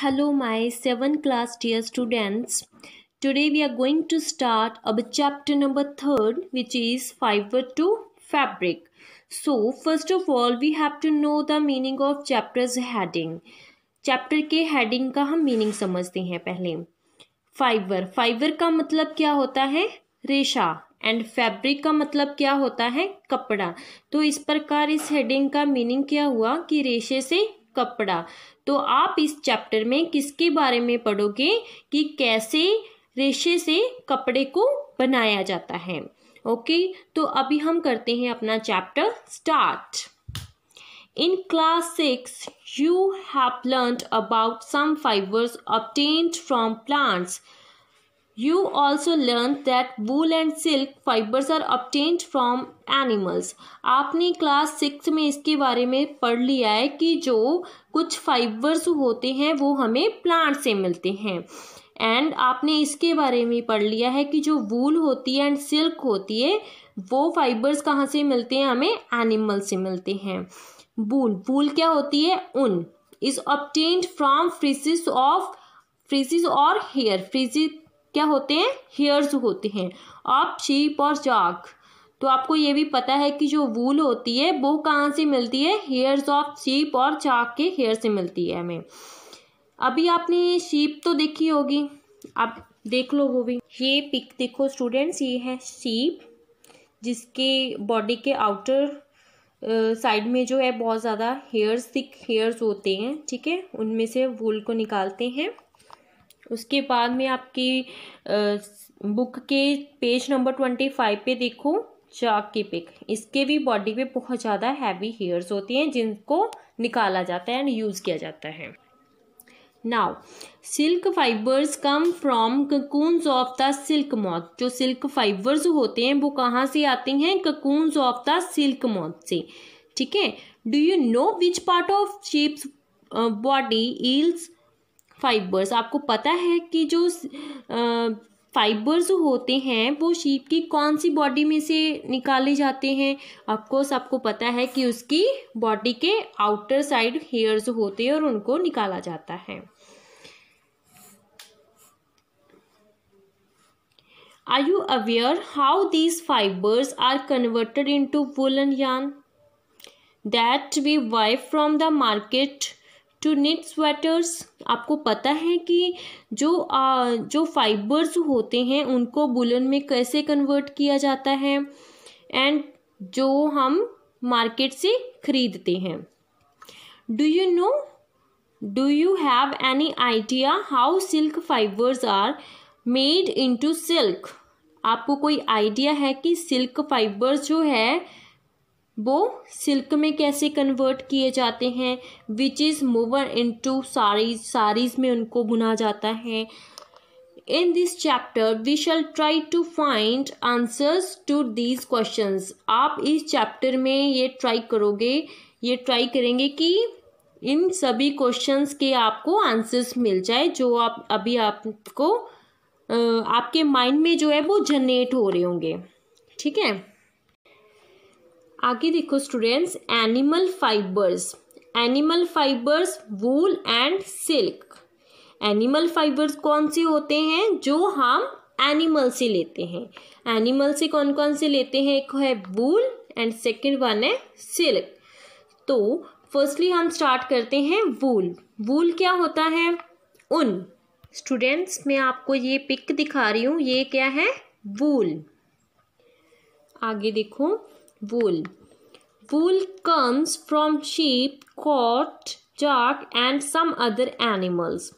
Hello, my 7th class dear students. Today we are going to start our chapter number 3rd, which is fiber to fabric. So, first of all, we have to know the meaning of chapter's heading. Chapter के heading का हम meaning समझते हैं पहले. Fibre का मतलब क्या होता है? रेशा. एंड फैब्रिक का मतलब क्या होता है? कपड़ा. तो इस प्रकार इस हेडिंग का मीनिंग क्या हुआ कि रेशे से कपड़ा. तो आप इस चैप्टर में किसके बारे में पढ़ोगे कि कैसे रेशे से कपड़े को बनाया जाता है. ओके, तो अभी हम करते हैं अपना chapter start. In class 6, you have learned about some fibers obtained from plants. You also learned that wool and silk fibers are obtained from animals. आपने क्लास 6 में इसके बारे में पढ़ लिया है कि जो कुछ फाइबर्स होते हैं वो हमें प्लांट से मिलते हैं. एंड आपने इसके बारे में पढ़ लिया है कि जो वूल होती है एंड सिल्क होती है वो फाइबर्स कहाँ से मिलते हैं? हमें एनिमल से मिलते हैं. वूल क्या होती है? ऊन. इज ऑब्टेन्ड फ्रॉम फ्रिसेस और हेयर. फ्रिसेस क्या होते हैं? हेयर्स होते हैं ऑफ शीप और जॉक. तो आपको ये भी पता है कि जो वूल होती है वो कहाँ से मिलती है? हेयर्स ऑफ शीप और जॉक के हेयर से मिलती है हमें. अभी आपने शीप तो देखी होगी, आप देख लो वो भी. ये पिक देखो स्टूडेंट्स, ये है शीप जिसके बॉडी के आउटर साइड में जो है बहुत ज़्यादा हेयर्स, थिक हेयर्स होते हैं. ठीक है, उनमें से वूल को निकालते हैं. उसके बाद में आपकी बुक के पेज नंबर 25 पे देखो चाक की पिक. इसके भी बॉडी पे बहुत ज़्यादा हैवी हेयर्स होती हैं जिनको निकाला जाता है एंड यूज़ किया जाता है. Now silk fibres come from cocoons of the silk moth. जो सिल्क फाइबर्स होते हैं वो कहाँ से आते हैं? Cocoons of the silk moth से. ठीक है. Do you know which part of sheeps body yields fibres. आपको पता है कि जो फाइबर्स होते हैं वो शीप की कौन सी बॉडी में से निकाले जाते हैं? ऑफकोर्स आपको पता है कि उसकी बॉडी के आउटर साइड हेयर्स होते हैं और उनको निकाला जाता है. Are you aware how these fibers are converted into woolen yarn that we buy from the market to knit sweaters? आपको पता है कि जो फाइबर्स होते हैं उनको वुलन में कैसे कन्वर्ट किया जाता है एंड जो हम मार्केट से खरीदते हैं. Do you have any idea how silk fibres are made into silk. आपको कोई आइडिया है कि सिल्क फाइबर्स जो है वो सिल्क में कैसे कन्वर्ट किए जाते हैं? Which is woven into saris में उनको बुना जाता है. In this chapter we shall try to find answers to these questions. आप इस चैप्टर में ये ट्राई करेंगे कि इन सभी क्वेश्चंस के आपको आंसर्स मिल जाए जो आप अभी आपको आपके माइंड में जो है वो जनरेट हो रहे होंगे. ठीक है, आगे देखो students. Animal fibres wool and silk. Animal fibres कौन से होते हैं? जो हम एनिमल से लेते हैं. एनिमल से कौन कौन से लेते हैं? एक है वूल एंड सेकंड वन है सिल्क. तो फर्स्टली हम स्टार्ट करते हैं वूल. वूल क्या होता है? ऊन. स्टूडेंट्स मैं आपको ये पिक दिखा रही हूँ, ये क्या है? वूल. आगे देखो wool comes from sheep, goat, yak and some other animals.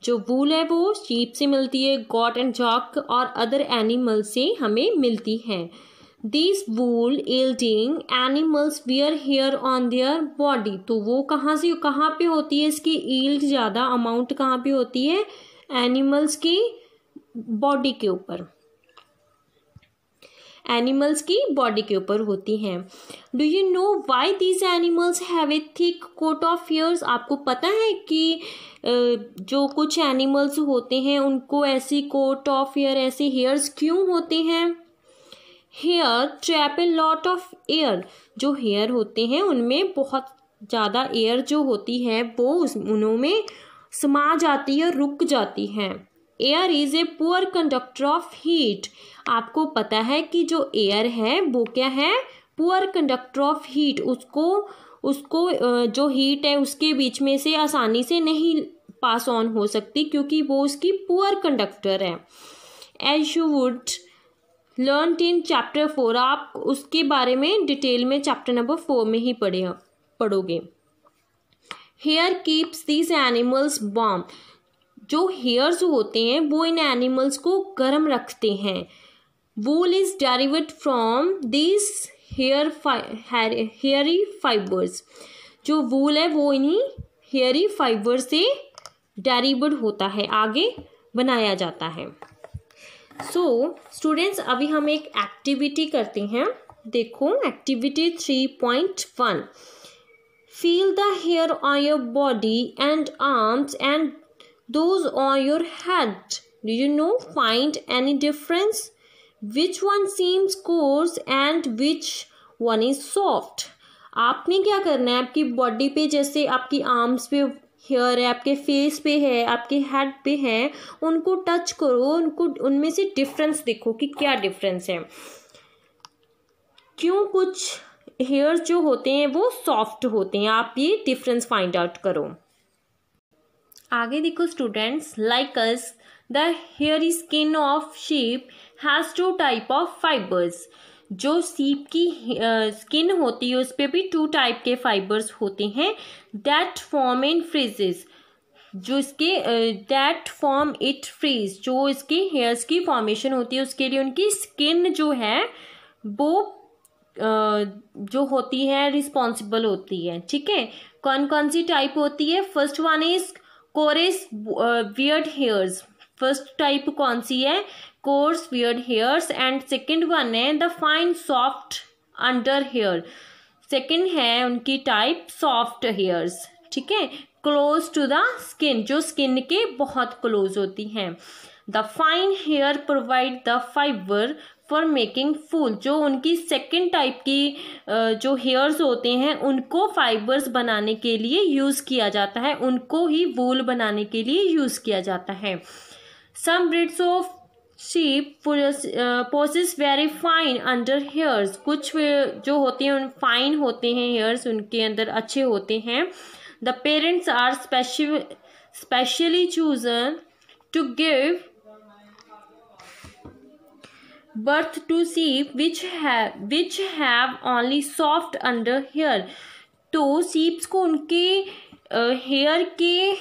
जो वूल है वो शीप से मिलती है, गॉट एंड जॉक और अदर एनिमल से हमें मिलती है. This wool yielding animals bear hair on their body. तो वो कहाँ पे होती है? इसकी यील्ड ज़्यादा अमाउंट कहाँ पे होती है? एनिमल्स की बॉडी के ऊपर होती हैं. Do you know why these animals have a thick coat of hairs. आपको पता है कि जो कुछ एनिमल्स होते हैं उनको ऐसी कोट ऑफ हेयर, ऐसे हेयर्स क्यों होते हैं? Hair trap a lot of air. जो हेयर होते हैं उनमें बहुत ज़्यादा एयर जो होती है वो उनमें समा जाती है, रुक जाती हैं। Air is a poor conductor of heat. आपको पता है कि जो एयर है वो क्या है, पुअर कंडक्टर ऑफ हीट। उसको जो हीट है उसके बीच में से आसानी से नहीं पास ऑन हो सकती, क्योंकि वो उसकी पुअर कंडक्टर है। As you would learn in chapter 4, आप उसके बारे में डिटेल में चैप्टर नंबर 4 में ही पढ़ोगे। Hair keeps this animals warm. जो हेयर्स होते हैं वो इन एनिमल्स को गर्म रखते हैं। Wool is derived from this hairy fibres. जो वूल है वो इन्हीं हेयरी फाइबर से डेरिवेड होता है, आगे बनाया जाता है। सो स्टूडेंट्स, अभी हम एक एक्टिविटी करते हैं। देखो activity 3.1, feel the hair on your body and arms and those on your head. Do you know, find any difference? Which one seems coarse and which one is soft? आपने क्या करना है, आपकी बॉडी पे जैसे आपकी आर्म्स पे hair है, आपके फेस पे है, आपके हेड पे है, उनको टच करो, उनको उनमें से डिफरेंस देखो कि क्या डिफरेंस है। क्यों कुछ हेयर जो होते हैं वो सॉफ्ट होते हैं, आप ये डिफरेंस फाइंड आउट करो। आगे देखो students, like us the hairy skin of sheep has 2 type of fibres. जो सीप की स्किन होती है उस पर भी 2 टाइप के फाइबर्स होते हैं। दैट फॉर्म इन फ्रीजेस, जो इसके दैट फॉर्म इट फ्रीज, जो इसके हेयर्स की फॉर्मेशन होती है उसके लिए उनकी स्किन जो है वो जो होती है रिस्पॉन्सिबल होती है। ठीक है, कौन कौन सी टाइप होती है? First one is coarse beard hairs. First type कौन सी है? Coarse beard hairs. And second one है the fine soft under hair. Second है उनकी टाइप सॉफ्ट हेयर्स। ठीक है, क्लोज टू द स्किन, जो स्किन के बहुत क्लोज होती हैं। The fine hair provide the fibre for making wool. जो उनकी सेकेंड टाइप की जो हेयर्स होते हैं उनको फाइबर्स बनाने के लिए यूज़ किया जाता है, उनको ही वूल बनाने के लिए यूज़ किया जाता है। Some breeds of sheep possess very fine under hairs. कुछ जो होते हैं फाइन होते हैं हेयर्स, उनके अंदर अच्छे होते हैं। The parents are specially chosen to give birth to sheep which have only soft under hair। तो सीप्स को उनके हेयर के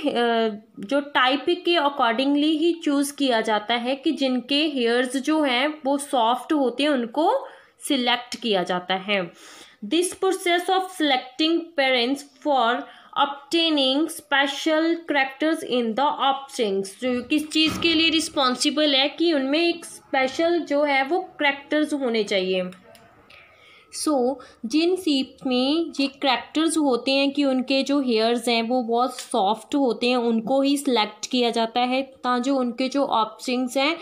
जो टाइप के अकॉर्डिंगली ही चूज़ किया जाता है कि जिनके हेयर्स जो हैं वो सॉफ्ट होते हैं उनको सिलेक्ट किया जाता है। This process of selecting parents for obtaining special characters in the offsprings, जो किस चीज़ के लिए रिस्पॉन्सिबल है कि उनमें एक स्पेशल जो है वो करैक्टर्स होने चाहिए। जिन सीप में ये करैक्टर्स होते हैं कि उनके जो हेयर्स हैं वो बहुत सॉफ्ट होते हैं, उनको ही सिलेक्ट किया जाता है ताकि उनके जो ऑफस्प्रिंग्स हैं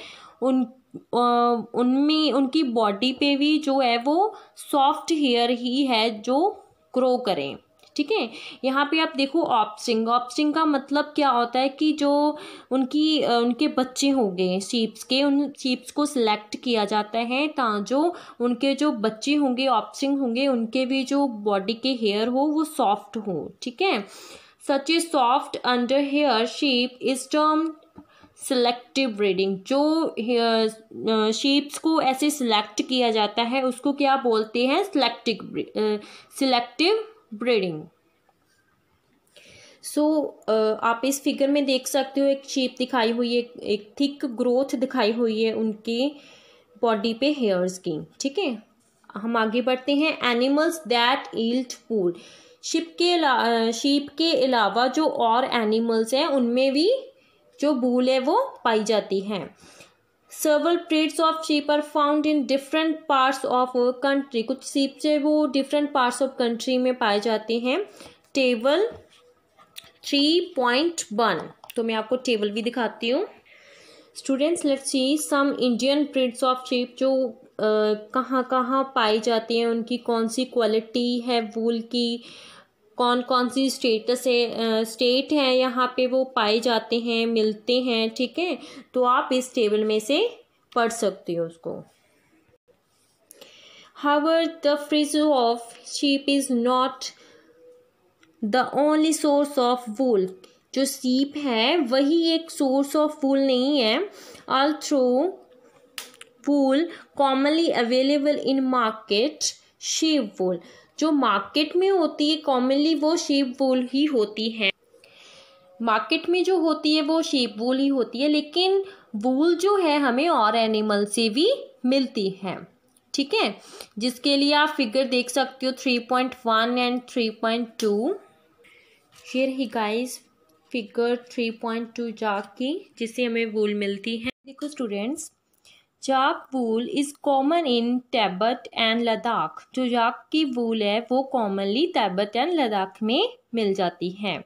उनमें उनकी बॉडी पे भी जो है वो सॉफ्ट हेयर ही है जो ग्रो करें। ठीक है, यहाँ पे आप देखो ऑफस्प्रिंग का मतलब क्या होता है कि जो उनके बच्चे होंगे शीप्स के, उन शीप्स को सिलेक्ट किया जाता है ताकि जो उनके जो बच्चे होंगे ऑफस्प्रिंग होंगे उनके भी जो बॉडी के हेयर हो वो सॉफ्ट हो। ठीक है, such a soft under hair sheep is term selective breeding. जो शीप्स को ऐसे सिलेक्ट किया जाता है उसको क्या बोलते हैं? Selective breeding. आप इस फिगर में देख सकते हो एक शीप दिखाई हुई है, एक थिक ग्रोथ दिखाई हुई है उनके बॉडी पे हेयर्स की। ठीक है, हम आगे बढ़ते हैं। Animals that yield food. Sheep के अलावा जो और एनिमल्स हैं उनमें भी जो वूल है वो पाई जाती है। Several breeds of sheep are found in different parts of our country। कुछ sheep से वो different parts of country में पाए जाते हैं। टेबल 3.1, तो मैं आपको टेबल भी दिखाती हूँ। Students, let's see some Indian breeds of sheep जो कहाँ कहाँ पाई जाती हैं, उनकी कौन सी क्वालिटी है वूल की, कौन कौन सी स्टेट है यहाँ पे वो पाए जाते हैं, मिलते हैं, ठीक है। तो आप इस टेबल में से पढ़ सकते हो उसको। However, the fur of sheep is not the only source of wool. जो sheep है वही एक source of wool नहीं है। Although wool commonly available in market, sheep wool जो मार्केट में होती है कॉमनली वो sheep wool ही होती है। मार्केट में जो होती है वो sheep wool ही होती है, लेकिन वूल जो है हमें और एनिमल से भी मिलती है, ठीक है। जिसके लिए आप फिगर देख सकते हो 3.1 and 3.2। Here he guys figure 3.2 जाक की, जिससे हमें वूल मिलती है। देखो स्टूडेंट्स, जाक wool is common in Tibet and Ladakh. जो जाक की वूल है वो कॉमनली तिब्बत एंड लद्दाख में मिल जाती है।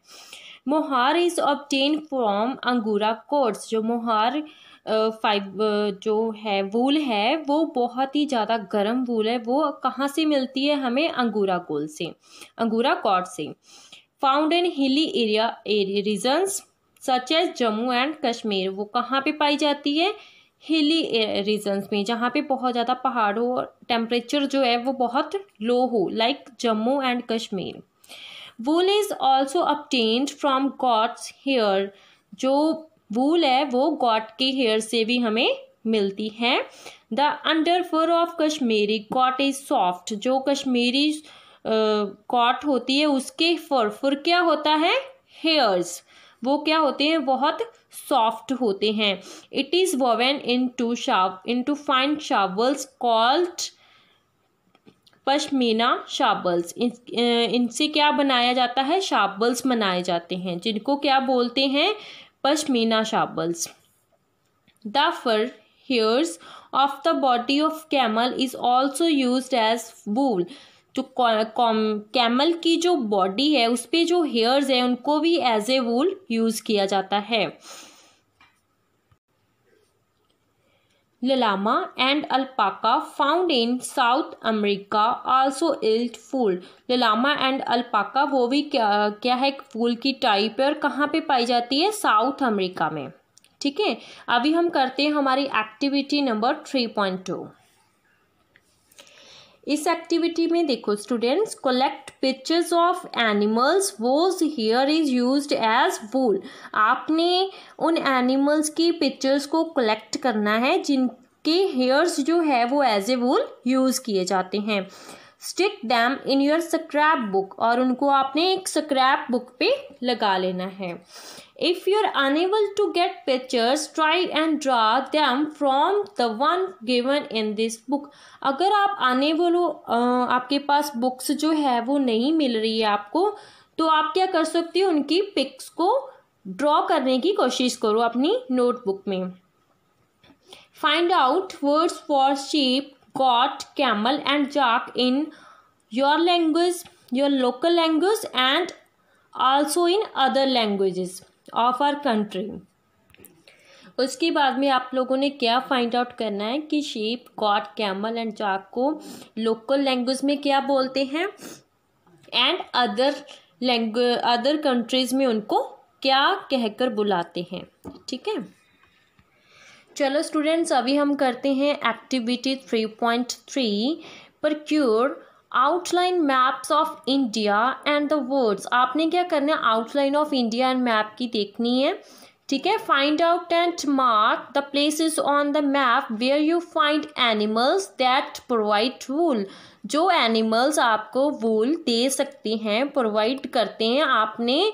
मोहार इज़ ऑब्टेन फ्रॉम अंगूरा कोट्स। जो मोहार जो है वूल है वो बहुत ही ज़्यादा गर्म वूल है। वो कहाँ से मिलती है हमें? अंगूरा कोल से, अंगूरा कॉट से। Found in hilly area regions such as Jammu and Kashmir. वो कहाँ पे पाई जाती है? हिली रीजन्स में, जहाँ पे बहुत ज़्यादा पहाड़ हो और टेम्परेचर जो है वो बहुत लो हो, like Jammu and Kashmir. Wool is also obtained from goats hair. जो वूल है वो गॉट के हेयर से भी हमें मिलती है। The under fur of Kashmiri goat is soft. जो कश्मीरी गॉट होती है उसके फर क्या होता है? हेयर्स। वो क्या होते हैं? बहुत सॉफ्ट होते हैं। It is woven into fine shawls called pashmina shawls. इनसे क्या बनाया जाता है? शाबल्स बनाए जाते हैं, जिनको क्या बोलते हैं? Pashmina shawls. The fur hairs of the body of camel is also used as wool. जो कैमल की जो बॉडी है उस पे जो हेयर्स है उनको भी एज ए वूल यूज किया जाता है। llama and alpaca found in South America also yield wool। llama and alpaca वो भी क्या है? वूल की टाइप है और कहाँ पे पाई जाती है? साउथ अमेरिका में, ठीक है। अभी हम करते हैं हमारी एक्टिविटी नंबर 3.2। इस एक्टिविटी में देखो students, collect pictures of animals whose hair is used as wool. आपने उन एनिमल्स की पिक्चर्स को कलेक्ट करना है जिनके हेयर्स जो है वो एज ए वूल यूज़ किए जाते हैं। Stick them in your scrap book. और उनको आपने एक स्क्रैप बुक पे लगा लेना है। If you are unable to get pictures try and draw them from the one given in this book. अगर आप अनेबल हो, आपके पास बुक्स जो है वो नहीं मिल रही है आपको, तो आप क्या कर सकते हो? उनकी पिक्स को ड्रॉ करने की कोशिश करो अपनी नोटबुक में। Find out words for sheep, goat, camel and jack in your language, your local language and also in other languages of our country। उसके बाद में आप लोगों ने क्या फाइंड आउट करना है कि शीप, गॉट, कैमल एंड जाक को लोकल लैंग्वेज में क्या बोलते हैं एंड अदर कंट्रीज में उनको क्या कहकर बुलाते हैं, ठीक है। चलो स्टूडेंट्स, अभी हम करते हैं activity 3.3 procure outline maps of India and the words. आपने क्या करना है? Outline of India and map की देखनी है, ठीक है। Find out and mark the places on the map where you find animals that provide wool. जो एनिमल्स आपको वूल दे सकते हैं, प्रोवाइड करते हैं, आपने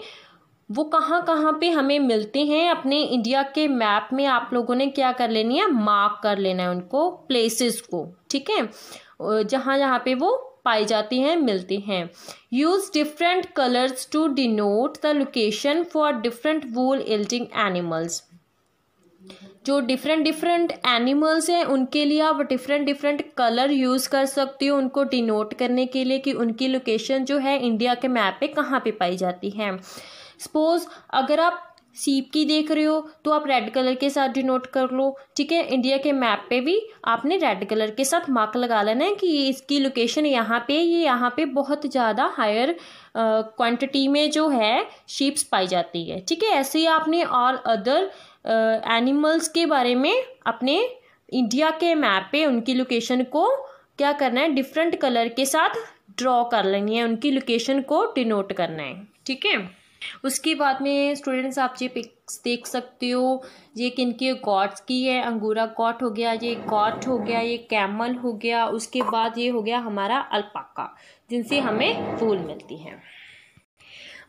वो कहाँ कहाँ पे हमें मिलते हैं अपने इंडिया के मैप में आप लोगों ने क्या कर लेनी है? मार्क कर लेना है उनको, प्लेसेस को, ठीक है, जहाँ जहाँ पे वो पाई जाती हैं, मिलती हैं। Use different colours to denote the location for different wool yielding animals. जो डिफरेंट एनिमल्स हैं उनके लिए आप डिफरेंट कलर यूज़ कर सकते हो उनको डिनोट करने के लिए कि उनकी लोकेशन जो है इंडिया के मैप पे कहाँ पे पाई जाती है। सपोज अगर आप सीप की देख रहे हो तो आप रेड कलर के साथ डिनोट कर लो, ठीक है। इंडिया के मैप पे भी आपने रेड कलर के साथ मार्क लगा लेना है कि इसकी लोकेशन यहाँ पे, ये यहाँ पे बहुत ज़्यादा हायर क्वांटिटी में जो है शीप्स पाई जाती है, ठीक है। ऐसे ही आपने और अदर एनिमल्स के बारे में अपने इंडिया के मैप पे उनकी लोकेशन को क्या करना है, डिफरेंट कलर के साथ ड्रॉ कर लेनी है, उनकी लोकेशन को डिनोट करना है, ठीक है। उसके बाद में स्टूडेंट्स आप ये पिक्स देख सकते हो, ये किनकी गॉट्स की है, अंगूरा गॉट हो गया, ये गॉट हो गया, ये कैमल हो गया, उसके बाद ये हो गया हमारा अल्पाका, जिनसे हमें वूल मिलती है।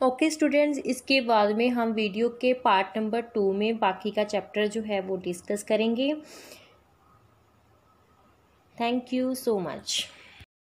ओके स्टूडेंट्स, इसके बाद में हम वीडियो के पार्ट नंबर 2 में बाकी का चैप्टर जो है वो डिस्कस करेंगे। Thank you so much.